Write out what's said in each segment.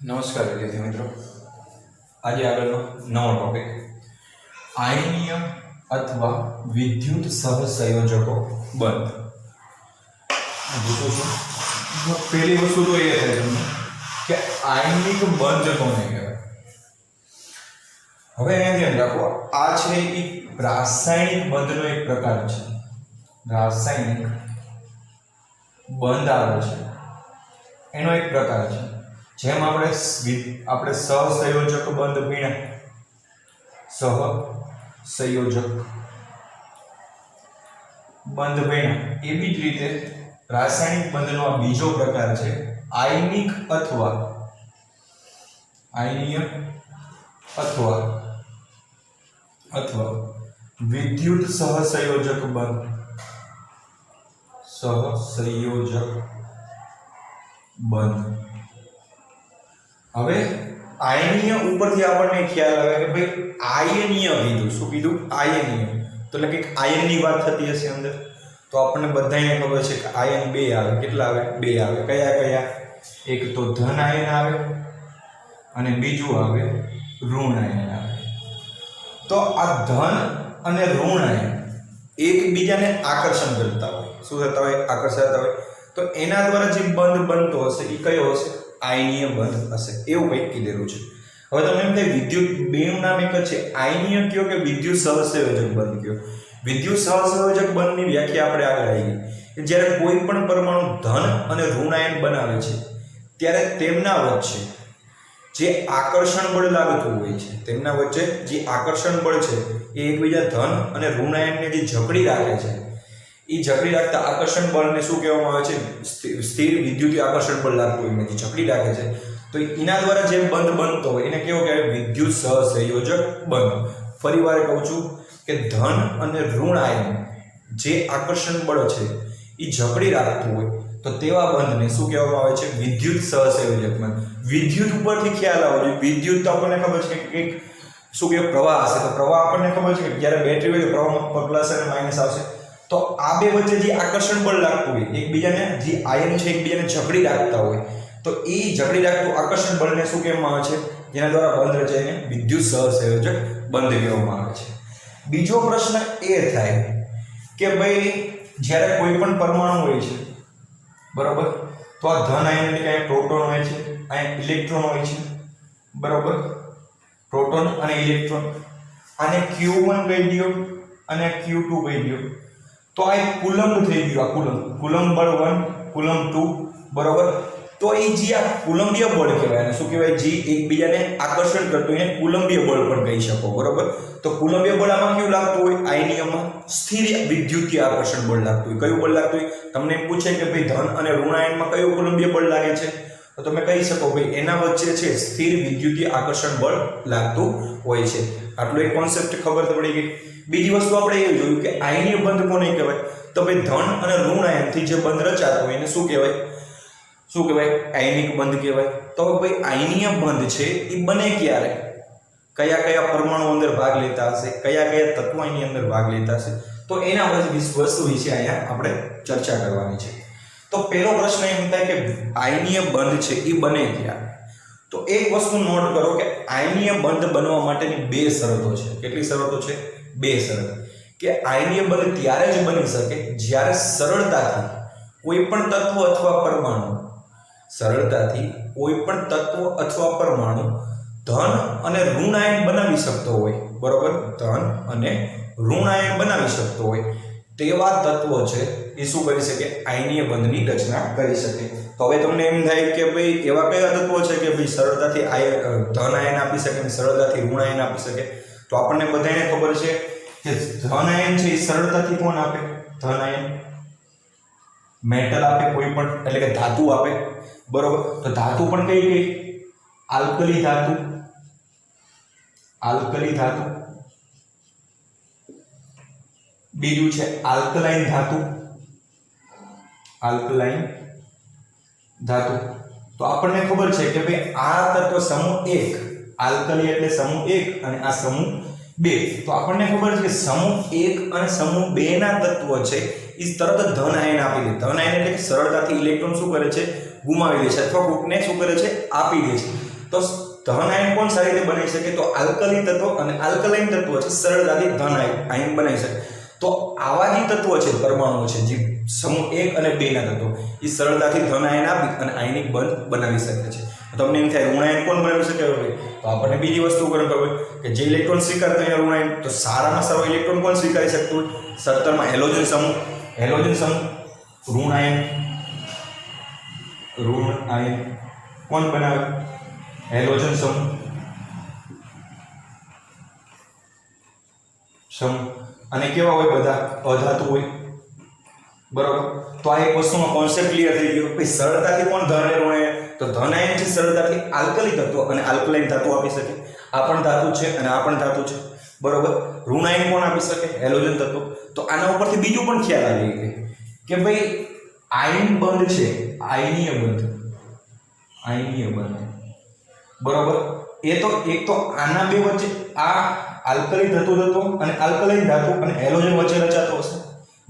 નમસ્કાર વિદ્યાર્થી મિત્રો, આજે આગળનો નવો ટોપિક આયનીય અથવા વિદ્યુત સહસંયોજકો બંધ. પહેલી વસ્તુ તો એ છે તમને કે આયનિક બંધ કોને કહેવાય. હવે અહીંયા ધ્યાન રાખો, આ છે એ રાસાયણિક બંધનો એક પ્રકાર છે. રાસાયણિક બંધ આવે છે એનો એક પ્રકાર છે. જેમ આપણે સહસંયોજક બંધ ભણ્યા, સહસંયોજક બંધ ભણ્યા, એવી જ રીતે રાસાયણિક બંધનો આ બીજો પ્રકાર છે આયનિક આયનીય અથવા વિદ્યુત સહસંયોજક બંધ. સહસંયોજક બંધ. હવે આયનીય ઉપરથી આપણને ખ્યાલ આવે કે ભાઈ આયનીય કીધું. શું કીધું? આયનીય. તો એટલે કે આયનની વાત થતી હશે અંદર. તો આપણને બધાને ખબર છે કે આયન બે આવે. કેટલા આવે? બે આવે. કયા કયા? એક તો ધન આયન આવે અને બીજું આવે ઋણ આયન આવે. તો આ ધન અને ઋણ આયન એકબીજાને આકર્ષણ કરતા હોય. શું થતા હોય? આકર્ષાતા હોય. તો એના દ્વારા જે બંધ બનતો હશે એ કયો હશે? આયનીય બંધ હશે. એવું કંઈક કીધેલું છે. હવે તમને એમ થાય વિદ્યુત બેનું નામ એક જ છે, આયનીય કયો કે વિદ્યુત સહસંયોજક બંધ કયો? વિદ્યુત સહસંયોજક બંધની વ્યાખ્યા આપણે આગળ આવી કે જ્યારે કોઈ પણ પરમાણુ ધન અને ઋણ આયન બનાવે છે ત્યારે તેમના વચ્ચે જે આકર્ષણ બળ લાગતું હોય છે, તેમના વચ્ચે જે આકર્ષણ બળ છે એ એકબીજા ધન અને ઋણ આયનને જે જકડી રાખે છે, એ જકડી રાખતા આકર્ષણ બળને શું કહેવામાં આવે છે? સ્થિર વિદ્યુતીય આકર્ષણ બળ લાગતું હોય, જે જકડી રાખે છે. તો એના દ્વારા જે બંધ બનતો હોય એને કેવો કહેવાય? વિદ્યુત સહસંયોજક બંધ. ફરીવાર કહું છું કે ધન અને ઋણ આયન જે આકર્ષણ બળ છે એ જકડી રાખતું હોય તો તેવા બંધને શું કહેવામાં આવે છે? વિદ્યુત સહસંયોજક બંધ. વિદ્યુત ઉપરથી ખ્યાલ આવે છે. વિદ્યુત તો આપણને ખબર છે કે એક શું કહેવાય? પ્રવાહ હશે. તો પ્રવાહ આપણને ખબર છે કે જ્યારે બેટરી હોય તો પ્રવાહમાં પ્લસ અને માઇનસ આવશે. તો આ બે વચ્ચે જે આકર્ષણ બળ લાગતું હોય, એકબીજાને જે આયન છે એકબીજાને જકડી રાખતા હોય, તો એ જકડી રાખતું આકર્ષણ બળને શું કહેવામાં આવે છે? જેના દ્વારા બંધ રચાય એને વિદ્યુત સહસંયોજક બંધ કહેવામાં આવે છે. બીજો પ્રશ્ન એ થાય કે ભાઈ જ્યારે કોઈ પણ પરમાણુ હોય છે, બરોબર, તો આ ધન આયન એટલે કે અહીંયા પ્રોટોન હોય છે, અહીંયા ઇલેક્ટ્રોન હોય છે, બરોબર, પ્રોટોન અને ઇલેક્ટ્રોન. આને Q1 કહી દો અને Q2 કહી દો. તો આ એક કુલંબ થઈ ગયું. આ કુલંબ બળ 1, કુલંબ 2, બરોબર. તો એ જે આ કુલંબીય બળ કહેવાય. અને શું કહેવાય? જે એકબીજાને આકર્ષણ કરતું એને કુલંબીય બળ પણ કહી શકો, બરોબર. તો કુલંબીય બળ આમાં કેવું લાગતું હોય? આયનીયમાં સ્થિર વિદ્યુતીય આકર્ષણ બળ લાગતું હોય. કયું બળ લાગતું હોય? તમને પૂછે કે ભાઈ ધન અને ઋણ આયનમાં કયું કુલંબીય બળ લાગે છે, તો તમે કહી શકો ભાઈ એના વચ્ચે છે સ્થિર વિદ્યુતીય આકર્ષણ બળ લાગતું હોય છે. આટલો એક કોન્સેપ્ટ ખબર પડી ગઈ. બીજી વસ્તુ આપણે એ જોયું કે આયનીય બંધ કોને કહેવાય? તો ભાઈ ધન અને ઋણ આયનથી જે બંધ રચાતો હોય એને શું કહેવાય? શું કહેવાય? આયનિક બંધ કહેવાય. તો ભાઈ આયનીય બંધ છે એ બને ક્યારે? કયા કયા પરમાણુ અંદર ભાગ લેતા હશે, કયા કયા તત્વો એની અંદર ભાગ લેતા હશે, તો એના વસ્તુ વિશે અહીંયા આપણે ચર્ચા કરવાની છે. તો પહેલો પ્રશ્ન એમ થાય કે આયનીય બંધ છે એ બને ક્યારે? તો એક વસ્તુ નોટ કરો કે આયનીય બંધ બનવા માટેની બે શરતો છે. કેટલી શરતો છે? બે શરત. કે આયનીય બંધ ત્યારે જ બની શકે જ્યારે સરળતાથી કોઈ પણ તત્વ અથવા પરમાણુ ધન અને ઋણ આયન બનાવી શકતો હોય, બરોબર, ધન અને ઋણ આયન બનાવી શકતો હોય તેવા તત્વો છે એ શું કરી શકે? આયનીય બંધની રચના કરી શકે. તો હવે તમને એમ થાય કે ભાઈ એવા કયા તત્વો છે કે ભાઈ સરળતાથી ધન આયન આપી શકે અને સરળતાથી ઋણ આયન આપી શકે? તો આપણને બધાને ખબર છે કે ધન આયન છે એ સરળતાથી કોણ આપે? ધન આયન મેટલ આપે, કોઈ પણ, એટલે કે ધાતુ આપે, બરોબર. તો ધાતુ પણ કઈ? આલ્કલી ધાતુ. બીજું છે આલ્કલાઇન ધાતુ. તો આપણને ખબર છે કે ભાઈ આ તત્વ સમૂહ 1, આલ્કલી એટલે સમૂહ 1 અને આ સમૂહ 2. તો આપણને ખબર છે કે સમૂહ 1 અને સમૂહ 2 ના તત્વો છે એ તરત જ ધન આયન આપી દે. ધન આયન એટલે કે સરળતાથી ઇલેક્ટ્રોન શું કરે છે? ગુમાવી દે છે અથવા કોકને શું કરે છે? આપી દે છે. તો ધન આયન કોણ સારી રીતે બનાવી શકે? તો આલ્કલી તત્વો અને આલ્કલાઇન તત્વો છે સરળતાથી ધન આયન બનાવી શકે. તો આવા જે તત્વો છે પરમાણુઓ છે જે સમૂહ 1 અને 2 ના તત્વો એ સરળતાથી ધન આયન આપી અને આયનિક બંધ બનાવી શકે છે. તમને એમ થાય ઋણ આયન કોણ બનાવી શકે? તો આપણને બીજી વસ્તુ ખબર કે જે ઇલેક્ટ્રોન સ્વીકારતા હોય ઋણ આયન, તો સારામાં સારો ઇલેક્ટ્રોન કોણ સ્વીકારી શકતું હોય? સર્તરમાં હેલોજન સમૂહ ઋણ આયન કોણ બનાવે? હેલોજન સમૂહ. અને કેવા હોય? બધા અધાતુ હોય, બરોબર. તો આ એક વસ્તુનો કોન્સેપ્ટ ક્લિયર થઈ ગયો. ભાઈ સરળતાથી કોણ ધન અને ઋણ આયન? તો ધન આયન છે સરળતાથી આલ્કલી તત્વો અને આલ્કલાઇન ધાતુ આપી શકે. આ પણ ધાતુ છે અને આ પણ ધાતુ છે, બરોબર. ઋણ આયન કોણ આપી શકે? હેલોજન તત્વો. તો આના ઉપરથી બીજું પણ ખ્યાલ આવી ગયો કે ભાઈ આયન બંધ છે, આયનીય બંધ, બરોબર. એ તો એક તો આના બે વચ્ચે આ આલ્કલી ધાતુ અને આલ્કલાઇન ધાતુ અને હેલોજન વચ્ચે રચાતો હશે.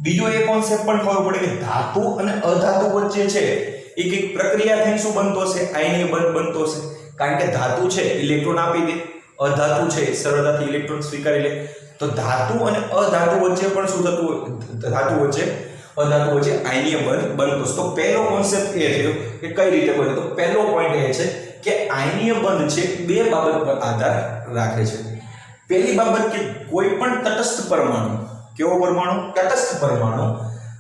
બીજો એ કોન્સેપ્ટ પણ ખબર પડે કે ધાતુ અને અધાતુ વચ્ચે છે એક પ્રક્રિયા થઈને શું બનતો હશે? આયનીય બંધ બનતો હશે. કારણ કે ધાતુ છે ઇલેક્ટ્રોન આપી દે, અધાતુ છે સરળતાથી ઇલેક્ટ્રોન સ્વીકારી લે. તો ધાતુ અને અધાતુ વચ્ચે પણ શું થતું હોય? અધાતુ વચ્ચે આયનીય બંધ બનતો. તો પહેલો કોન્સેપ્ટ એ થયો કે કઈ રીતે બને. તો પહેલો પોઈન્ટ એ છે કે આયનીય બંધ છે બે બાબત પર આધાર રાખે છે. પહેલી બાબત કે કોઈ પણ તટસ્થ પરમાણુ, કેવો પરમાણુ? તટસ્થ પરમાણુ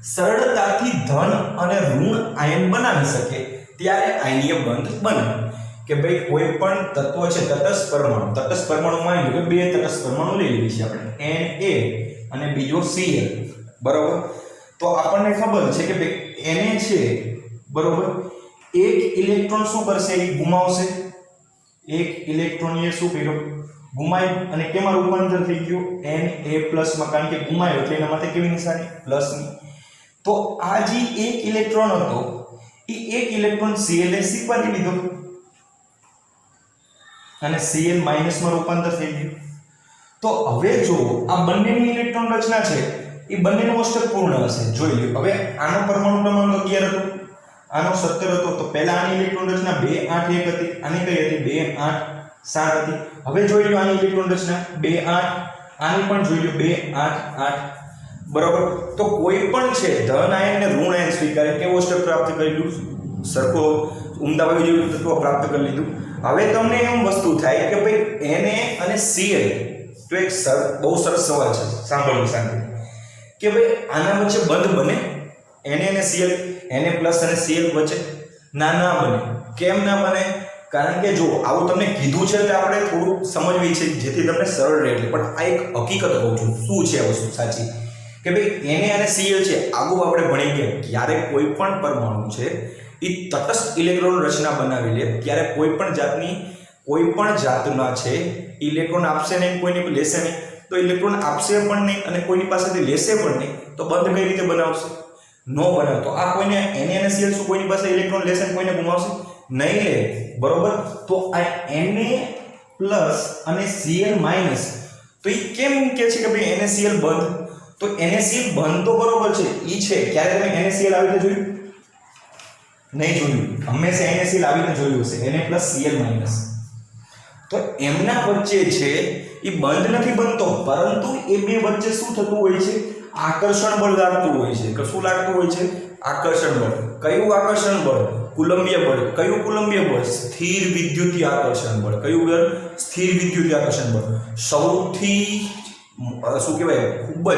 સરળતાથી ધન અને ઋણ આયન બનાવી શકે ત્યારે આયનીય બંધ બને. કે ભાઈ કોઈ પણ તત્વ છે તટસ્થ પરમાણુ માની લો કે બે તટસ્થ પરમાણુ લઈ લીધી છે આપણે, Na અને બીજો Cl, બરોબર. તો આપણને ખબર છે કે ભાઈ Na છે, બરોબર, એક ઇલેક્ટ્રોન શું કરશે? એ ગુમાવશે. એક ઇલેક્ટ્રોન એ શું કર્યો? ગુમાવ્યો. અને કેમાં રૂપાંતર થઈ ગયું? Na+ માં. કારણ કે ગુમાવ્યો એટલે એના માટે કેવી નિશાની? પ્લસની. તો આ જે એક ઇલેક્ટ્રોન હતો એ એક ઇલેક્ટ્રોન Cl એ સ્વીકારી લીધો અને Cl- માં રૂપાંતર થઈ ગયું. તો હવે જો આ બંનેની ઇલેક્ટ્રોન રચના છે એ બંનેનો અષ્ટક પૂર્ણ હશે. જોઈ લો. હવે આનો પરમાણુ ક્રમાંક 11 હતો, આનો 17 હતો. તો પહેલા આની ઇલેક્ટ્રોન રચના 2 8 1 હતી. આની કઈ હતી? 2 8 7 હતી. હવે જોઈ લો આની ઇલેક્ટ્રોન રચના 2 8, આની પણ જોઈ લો 2 8 8, બરોબર. તો કોઈ પણ છે ધન આયન ને ઋણ આયન સ્વીકારે કેવો અષ્ટક પ્રાપ્ત કરી લીધું? સરખો ઉમદાવાદી જેવું તત્વ પ્રાપ્ત કરી લીધું. હવે તમને એમ વસ્તુ થાય કે ભાઈ Na અને Cl, તો એક બહુ સરસ સવાલ છે, સાંભળો શાંતિ. કે ભાઈ આના વચ્ચે બંધ બને? Na અને Cl, Na+ અને Cl વચ્ચે? ના બને. કેમ ના બને? કારણ કે જો આવું તમને કીધું છે એટલે આપણે થોડું સમજવી છે જેથી તમને સરળ રહે. પણ આ એક હકીકત કહું છું. શું છે આ વસ્તુ સાચી? કે ભાઈ Na અને Cl છે, આગળ આપણે ભણી ગયા, ક્યારે કોઈ પણ પરમાણુ છે એ તટસ્થ ઇલેક્ટ્રોન રચના બનાવી લે ત્યારે કોઈ પણ જાતના છે ઇલેક્ટ્રોન આપશે નહીં, કોઈની લેશે નહીં. તો ઇલેક્ટ્રોન આપશે પણ નહીં અને કોઈની પાસેથી લેશે પણ નહીં, તો બંધ કઈ રીતે બનાવશે? નો બનાવે. તો આ કોઈને Na અને Cl શું કોઈની પાસે ઇલેક્ટ્રોન લેશે ને કોઈને ગુમાવશે નહીં લે, બરોબર. તો આ Na+ અને Cl- તો એ કેમ કે છે કે ભાઈ NaCl બંધ? તો NaCl બંધ તો બરોબર છે, ઈ છે. ક્યારે તમે NaCl આવીને જોયું? નહીં જોયું. હંમેશા NaCl આવીને જોયું હશે, Na+Cl-. તો એમના વચ્ચે છે એ બંધ નથી બનતો, પરંતુ એ બે વચ્ચે શું થતું હોય છે? આકર્ષણ બળ લાગતું હોય છે. શું લાગતું હોય છે? આકર્ષણ બળ. કયું આકર્ષણ બળ? કુલંબીય બળ. કયું કુલંબીય બળ? સ્થિર વિદ્યુતીય આકર્ષણ બળ. કયું બળ? સ્થિર વિદ્યુતીય આકર્ષણ બળ. સૌથી શું કહેવાય, ખૂબ જ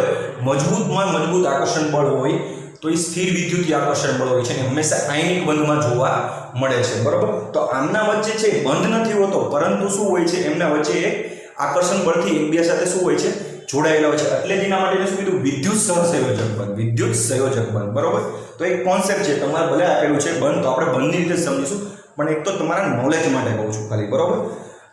મજબૂત આકર્ષણ બળ હોય તો એ સ્થિર વિદ્યુતીય આકર્ષણ બળ હોય છે અને હંમેશા આયનિક બંધમાં જોવા મળે છે, બરોબર. તો આમના વચ્ચે છે બંધ નથી હોતો, પરંતુ શું હોય છે? એમના વચ્ચે એક આકર્ષણ બળથી એકબીજા સાથે શું હોય છે? જોડાયેલા હોય છે. એટલે જ એના માટે શું કીધું? વિદ્યુત સંયોજક બંધ, બરોબર. તો એક કોન્સેપ્ટ છે, તમારે ભલે આપેલું છે બંધ, તો આપણે બંધની રીતે સમજીશું, પણ એક તો તમારા નોલેજ માટે કહું છું ખાલી, બરોબર.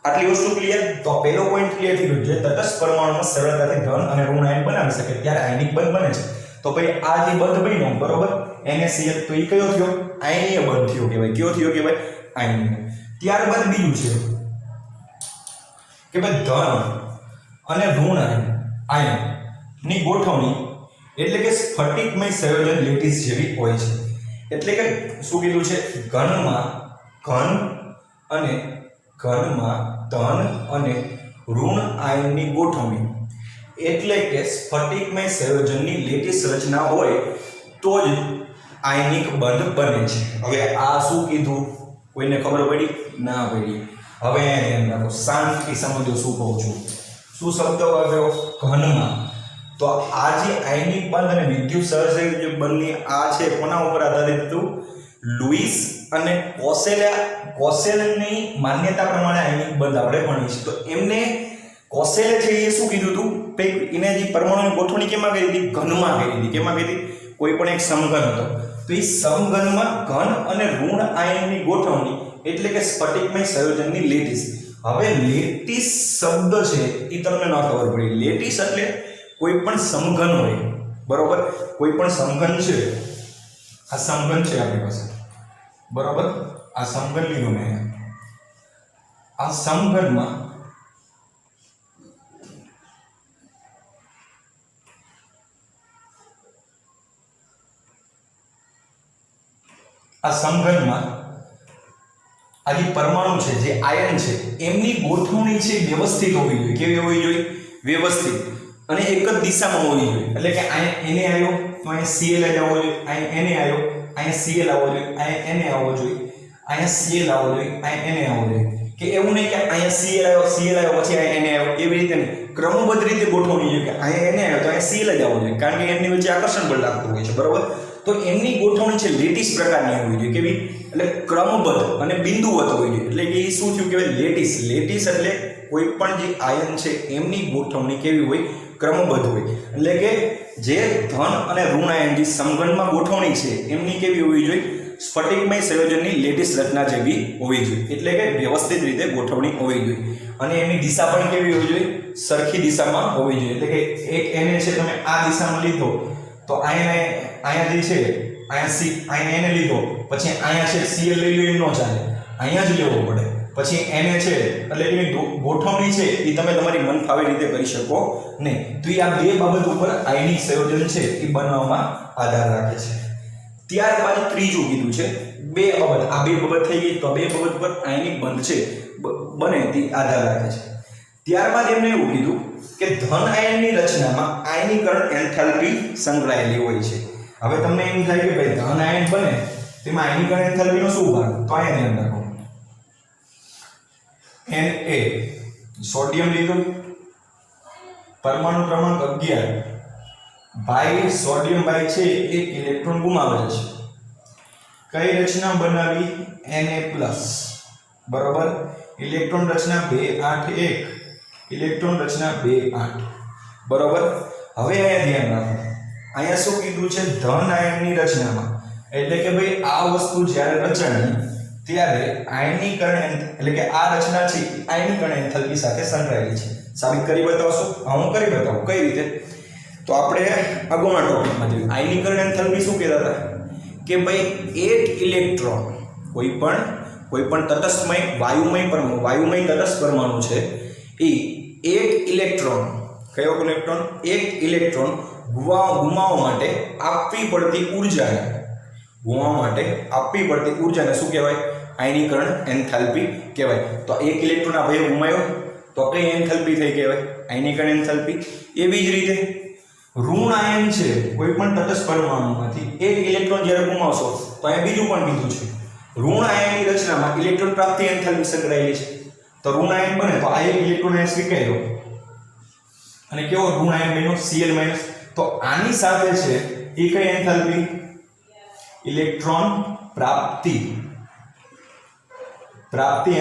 આટલી વસ્તુ ક્લિયર. તો પહેલો પોઈન્ટ ક્લિયર થઈ ગયો, જે તટસ્થ પરમાણુમાં સરળતાથી ધન અને ઋણ આયન બનાવી શકે ત્યારે આયનિક બંધ બને છે. તો ભાઈ આ જે બંધ બન્યો, બરોબર, NaCl, તો એ કયો થયો? આયનીય બંધ થયો કહેવાય. કયો થયો કહેવાય? આયનીય. ત્યારબાદ બીજું છે કે ભાઈ ધન અને ઋણ આયન ની ગોઠવણી એટલે કે સ્ફટિકમય સંયોજન લેટિસ જેવી હોય છે. એટલે કે શું કીધું છે? ઘનમાં ઘન અને ઘનમાં ધન અને ઋણ આયનની ગોઠવણી એટલે કે સ્ફટિકમય સંયોજનની લેટીસ રચના હોય તો જ આયનિક બંધ બને છે. હવે આ શું કીધું? કોઈને ખબર પડી? ના પડી. હવે ધ્યાન રાખો, શાંતિથી સમજો શું કહું છું. શું શબ્દ આવ્યો? ઘનમાં. તો આ જે આયનિક બંધ અને વિદ્યુત સહસંયોજક બંધની આ છે કોના ઉપર આધારિત હતું? લુઈસ અને કોસેલની માન્યતા પ્રમાણે આયનિક બંધ આપણે ભણીશું. તો એમને કોસેલે છે એ શું કીધું હતું? એને જે પરમાણુની ગોઠવણી કેમાં કરી હતી? ઘનમાં કરી હતી. કેમાં કરી હતી? કોઈ પણ એક સમઘન હતો તો એ સમઘનમાં ઘન અને ઋણ આયનની ગોઠવણી એટલે કે સ્ફટિકમય સંયોજનની લેટીસ. હવે લેટીસ શબ્દ છે એ તમને ન ખબર પડી. લેટીસ એટલે કોઈ પણ સમઘન હોય, બરોબર? કોઈ પણ સમઘન છે, આ સમઘન છે આપણી પાસે, બરોબર? આ સમઘન લીધું મેં. આ સમઘનમાં આ જે પરમાણુ છે, જે આયન છે, એમની ગોઠવણી છે વ્યવસ્થિત હોવી જોઈએ. કેવી હોવી જોઈએ? વ્યવસ્થિત અને એક જ દિશામાં હોવી જોઈએ. એટલે કે અહીંયા એને આવ્યો તો અહીંયા Cl જ આવવો જોઈએ, અહીંયા એને આવ્યો અહીંયા Cl આવવો જોઈએ, અહીંયા એને આવવો જોઈએ, અહીંયા Cl આવવો જોઈએ, અહીંયા એને આવવો જોઈએ. કે એવું નહીં કે અહીંયા Cl આવ્યો પછી અહીંયા એને આવ્યો, એવી રીતે નહીં. ક્રમબદ્ધ રીતે ગોઠવણી જોઈએ કે અહીંયા એને આવ્યો તો અહીંયા Cl જ આવવો જોઈએ, કારણ કે એમની વચ્ચે આકર્ષણ બળ લાગતું હોય છે, બરોબર? તો એમની ગોઠવણી છે લેટીસ પ્રકારની હોવી જોઈએ. કેવી? એટલે ક્રમબદ્ધ અને બિંદુવત હોવી જોઈએ. એટલે કે એ શું થયું કહેવાય? લેટીસ. લેટીસ એટલે કોઈ પણ જે આયન છે એમની ગોઠવણી કેવી હોય? ક્રમબદ્ધ હોય. એટલે કે જે ધન અને ઋણ આયન જે સમઘનમાં ગોઠવણી છે એમની કેવી હોવી જોઈએ? સ્ફટિકમય સંયોજનની લેટીસ રચના જેવી હોવી જોઈએ. એટલે કે વ્યવસ્થિત રીતે ગોઠવણી હોવી જોઈએ. અને એની દિશા પણ કેવી હોવી જોઈએ? સરખી દિશામાં હોવી જોઈએ. એટલે કે એક એને છે તમે આ દિશામાં લીધો તો અહીંયા જે છે અહીંયા એને લીધો પછી અહીંયા છે Cl લઈ લો એમ ન ચાલે, અહીંયા જ લેવો પડે. પછી એને છે એટલે એની ગોઠવણી છે એ તમે તમારી મન ફાવે રીતે કરી શકો નહીં. તો આ બે બાબત ઉપર આયનિક સંયોજન છે એ બનવામાં આધાર રાખે છે. ત્યારબાદ ત્રીજું કીધું છે બે બાબત. આ બે બાબત થઈ ગઈ. તો બે બાબત પર આયનિક બંધ છે બને તે આધાર રાખે છે. ત્યારબાદ એમને એવું કીધું કે ધન આયનની રચનામાં આયનીકરણ એન્થાલ્પી સંકળાયેલી હોય છે. હવે તમને એમ થાય કે ભાઈ ધન આયન બને તેમાં આયનીકરણ એન્થાલ્પીનો શું ભાગ? તો અહીંયા ધ્યાન રાખો. Na સોડિયમ લીધું, પરમાણુ ક્રમાંક 11 ભાઈ સોડિયમ ભાઈ છે એક ઇલેક્ટ્રોન ગુમાવે છે. કઈ રચના બનાવી? Na+, બરોબર? ઇલેક્ટ્રોન રચના 281, ઇલેક્ટ્રોન રચના 28, બરોબર? હવે અહીંયા ધ્યાન રાખો. અહીંયા શું કીધું છે? ધન આયનની રચનામાં. એટલે કે ભાઈ આ વસ્તુ જ્યારે રચાણી ત્યારે આયનીકરણ એટલે કે આ રચના છે આયનીકરણ એન્થાલ્પી સાથે સંકળાયેલી છે. સાબિત કરી બતાવશો? હા, હું કરી બતાવું. કઈ રીતે? તો આપણે અગાઉના ટોપિકમાં જોયું આયનીકરણ એન્થાલ્પી શું કહેતા હતા કે ભાઈ એક ઇલેક્ટ્રોન કોઈ પણ તટસ્થમય વાયુમય તટસ્થ પરમાણુ છે એ એક ઇલેક્ટ્રોન, કયો ઇલેક્ટ્રોન? એક ઇલેક્ટ્રોન ગુમાવવા માટે આપવી પડતી ઊર્જાને શું કહેવાય? આયનીકરણ એન્થાલ્પી કહેવાય. તો એક ઇલેક્ટ્રોન આ ભાઈ ગુમાવ્યો તો કઈ એન્થાલ્પી થઈ કહેવાય? આયનીકરણ એન્થાલ્પી. એવી જ રીતે ઋણ આયન છે કોઈ પણ તટસ્થ પરમાણુમાંથી એક ઇલેક્ટ્રોન જ્યારે ગુમાવશો તો અહીંયા બીજું પણ કીધું છે ઋણ આયનની રચનામાં ઇલેક્ટ્રોન પ્રાપ્તિ એન્થાલ્પી સંકળાયેલી છે. તો ઋણ આયન બને તો આ એક ઇલેક્ટ્રોન અહીંયા સ્વીકાર્યો અને કેવો ઋણ આયન બન્યો? Cl-. તો આની સાથે છે એ કઈ એન્થાલ્પી? ઇલેક્ટ્રોન પ્રાપ્તિ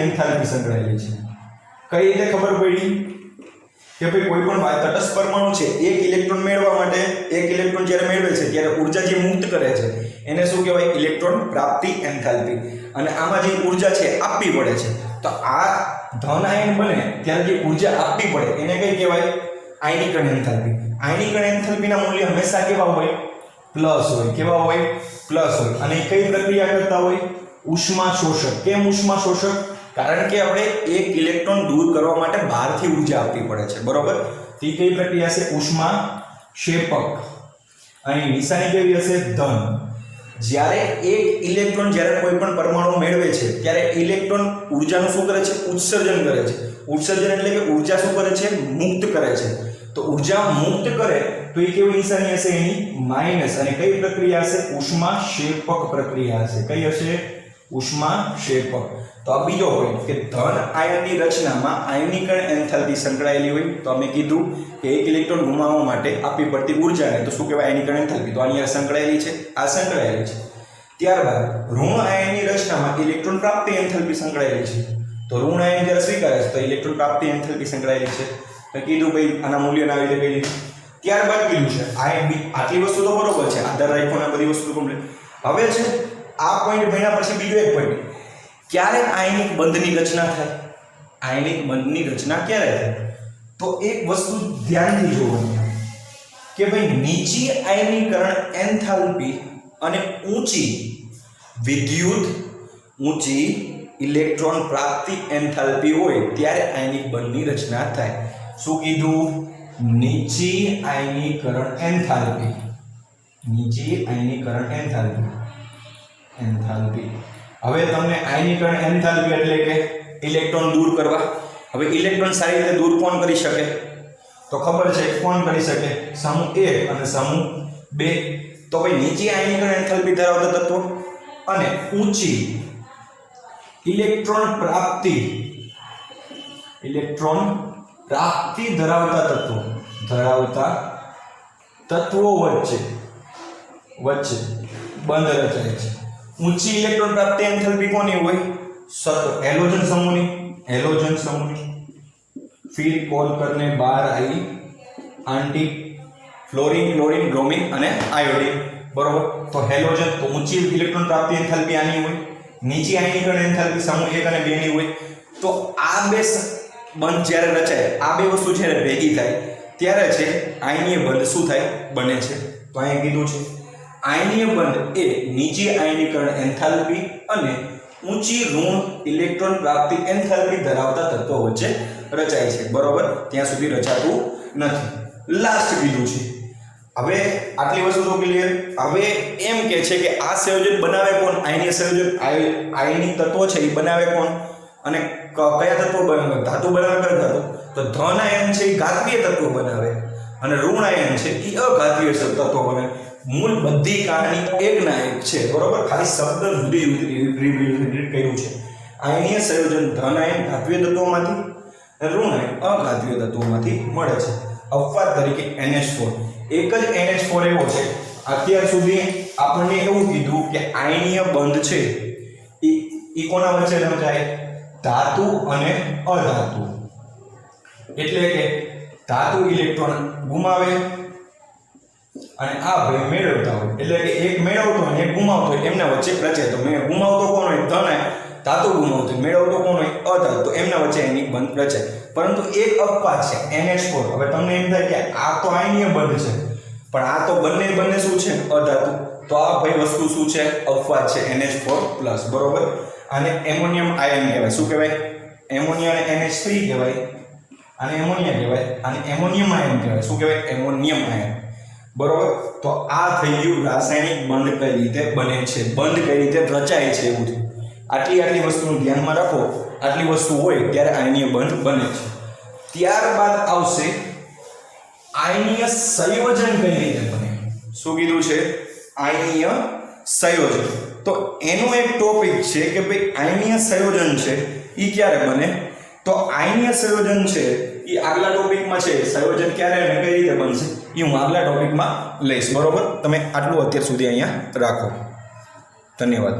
એન્થાલ્પી સંકળાયેલી છે. કઈ રીતે ખબર પડી કે ભાઈ કોઈ પણ તટસ્થ પરમાણુ છે એક ઇલેક્ટ્રોન મેળવવા માટે એક ઇલેક્ટ્રોન જ્યારે મેળવે છે ત્યારે ઊર્જા જે મુક્ત કરે છે એને શું કહેવાય? ઇલેક્ટ્રોન પ્રાપ્તિ એન્થાલ્પી. અને આમાં જે ઊર્જા છે આપવી પડે છે. તો આ ધન આયન બને ત્યારે જે ઊર્જા આપવી પડે એને કઈ કહેવાય? આયનીકરણ એન્થાલ્પી. આયનીકરણ એન્થાલ્પીના મૂલ્ય હંમેશા કેવા હોય? પ્લસ હોય. કેવા હોય? પ્લસ હોય. અને કઈ પ્રક્રિયા કરતા હોય? ઉષ્મા શોષક. કેમ ઉષ્મા શોષક? કારણ કે આપણે એક ઇલેક્ટ્રોન દૂર કરવા માટે બહારથી ઊર્જા આપવી પડે છે, બરોબર? તે કઈ પ્રક્રિયા છે? ઉષ્મા ક્ષેપક. અહીં નિશાની કેવી હશે? ધન. જ્યારે એક ઇલેક્ટ્રોન જ્યારે કોઈ પણ પરમાણુ મેળવે છે ત્યારે ઇલેક્ટ્રોન ઉર્જાનું શું કરે છે? ઉત્સર્જન કરે છે. ઉત્સર્જન એટલે કે ઉર્જા શું કરે છે? મુક્ત કરે છે. તો ઉર્જા મુક્ત કરે તો એ કેવી નિશાની હશે? એની માઈનસ. અને કઈ પ્રક્રિયા હશે? ઉષ્માક્ષેપક પ્રક્રિયા હશે. કઈ હશે? ઉષ્માક્ષેપક. તો આ બીજો પોઈન્ટ કે ધન આયનની રચનામાં આયનીકરણ એન્થાલ્પી સંકળાયેલી હોય. તો અમે કીધું કે એક ઇલેક્ટ્રોન ગુમાવવા માટે આપવી પડતી ઉર્જાને તો શું કહેવાય? આયનીકરણ એન્થાલ્પી. તો આની અંદર સંકળાયેલી છે. આ સંકળાયેલી છે. ત્યારબાદ ઋણ આયનની રચનામાં ઇલેક્ટ્રોન પ્રાપ્તિ એન્થાલ્પી સંકળાયેલી છે. તો ઋણ આયન જ્યારે સ્વીકારે છે તો ઇલેક્ટ્રોન પ્રાપ્તિ એન્થાલ્પી સંકળાયેલી છે. તો કીધું ભાઈ આના મૂલ્યના આવી રીતે કહી. ત્યારબાદ કીધું છે આયન બી. આટલી વસ્તુ તો બરોબર છે, આધાર રાખ્યો ને બધી વસ્તુ કમ્પ્લીટ. હવે છે આ પોઈન્ટ ભણ્યા પછી બીજો એક પોઈન્ટ, ક્યારે આયનિક બંધની રચના થાય? આયનિક બંધની રચના ક્યારે થાય? તો એક વસ્તુ ધ્યાનથી જોવાની કે ભાઈ નીચી આયનીકરણ એન્થાલ્પી અને ઊંચી વિદ્યુત ઊંચી ઇલેક્ટ્રોન પ્રાપ્તિ એન્થાલ્પી હોય ત્યારે આયનિક બંધની રચના થાય. શું કીધું? નીચી આયનીકરણ એન્થાલ્પી. નીચી આયનીકરણ એન્થાલ્પી. હવે તમને આયનીકરણ એન્થાલ્પી એટલે કે ઇલેક્ટ્રોન દૂર કરવા. હવે ઇલેક્ટ્રોન સારી રીતે દૂર કોણ કરી શકે? તો ખબર છે કોણ કરી શકે? સમૂહ 1 અને સમૂહ 2. તો ભાઈ નીચી આયનીકરણ એન્થાલ્પી ધરાવતા તત્વો અને ઊંચી ઇલેક્ટ્રોન પ્રાપ્તિ ધરાવતા તત્વો વચ્ચે બંધ રચાય છે. ઊંચી ઇલેક્ટ્રોન પ્રાપ્તિ એન્થાલ્પી કોની હોય? હેલોજન સમૂહની. फिर कॉल करने 12 आई आंटी फ्लोरीन क्लोरीन ब्रोमीन અને આયોડીન. બરોબર. તો હેલોજન તો ઊંચી ઇલેક્ટ્રોન પ્રાપ્તિ એન્થાલ્પી આની હોય, નીચી આયનીકરણ એન્થાલ્પી સમૂહ 1 અને 2 ની હોય. તો આ બે બંધ જ્યારે રચાય, આ બે વસ્તુ જ્યારે ભેગી થાય ત્યારે છે આયનીય બંધ શું થાય? બને છે. તો અહીં કીધું છે આયનીય બંધ એ નીચી આયનીકરણ એન્થાલ્પી અને ઊંચી ઋણ ઇલેક્ટ્રોન પ્રાપ્તિ એન્થાલ્પી ધરાવતા તત્વો વચ્ચે રચાય છે. બરોબર. ત્યાં સુધી રચાતું નથી. લાસ્ટ કીધું છે. હવે આટલી વસ્તુ તો ક્લિયર. હવે એમ કે છે કે આ સંયોજન બનાવે કોણ? આયનીય સંયોજન આયનિક તત્વો છે એ બનાવે કોણ? અને કયા તત્વો બનાવે? ધાતુ બનાવે કયા ધાતુ? તો ધન આયન છે એ ઘાતકીય તત્વો બનાવે અને ઋણ આયન છે એ અઘાતકીય તત્વો બનાવે. મૂળ બધી કહાની એક ના એક છે. બરોબર. ખાલી શબ્દ જુદી જુદી કર્યું છે. આયનીય સંયોજન ધન આયન ઘાતકીય તત્વોમાંથી, ઋણ આયન અઘાતકીય તત્વોમાંથી મળે છે. અપવાદ તરીકે NH4. એક જ NH4 એવો છે અત્યાર સુધી આપણને એવું કીધું કે આયનીય બંધ છે ઈ કોના વચ્ચે રચાય? ધાતુ અને અધાતુ. એટલે કે ધાતુ ઇલેક્ટ્રોન ગુમાવે અને આ ભાઈ મેળવતા હોય. એટલે કે એક મેળવતો અને એક ગુમાવતો હોય એમના વચ્ચે રચાય. તો મેં ગુમાવતો કોણ હોય? ધન આયન. ધાતુ ગુમાવતો મેળવતો કોણ હોય? અધાતુ. તો એમના વચ્ચે આયનિક બંધ રચાય. પરંતુ એક અપવાદ છે NH4. હવે તમને એમ થાય કે આ તો આયનીય બંધ છે પણ આ તો બંને શું છે? અધાતુ. તો આ ભાઈ વસ્તુ શું છે? અપવાદ છે NH4+. બરોબર. આને એમોનિયમ આયન કહેવાય. શું કહેવાય? એમોનિયા અને NH3 કહેવાય. આને એમોનિયા કહેવાય. આને એમોનિયમ આયન કહેવાય. શું કહેવાય? Ammonium ion. બરોબર. તો આ થઈ ગયું રાસાયણિક બંધ કઈ રીતે બને છે, બંધ કઈ રીતે રચાય છે એવું થયું. આટલી વસ્તુનું ધ્યાનમાં રાખો. આટલી વસ્તુ હોય ત્યારે આયનીય બંધ બને છે. ત્યારબાદ આવશે આયનીય સંયોજન કઈ રીતે બને. શું કીધું છે? આયનીય સંયોજન. તો એનો એક ટોપિક છે કે ભાઈ આયનીય સંયોજન છે એ ક્યારે બને? તો આયનીય સંયોજન છે એ આગલા ટોપિકમાં છે. સંયોજન ક્યારે અને કઈ રીતે બનશે એ હું આગલા ટોપિકમાં લઈશ. બરોબર. તમે આટલું અત્યાર સુધી અહીંયા રાખો. ધન્યવાદ.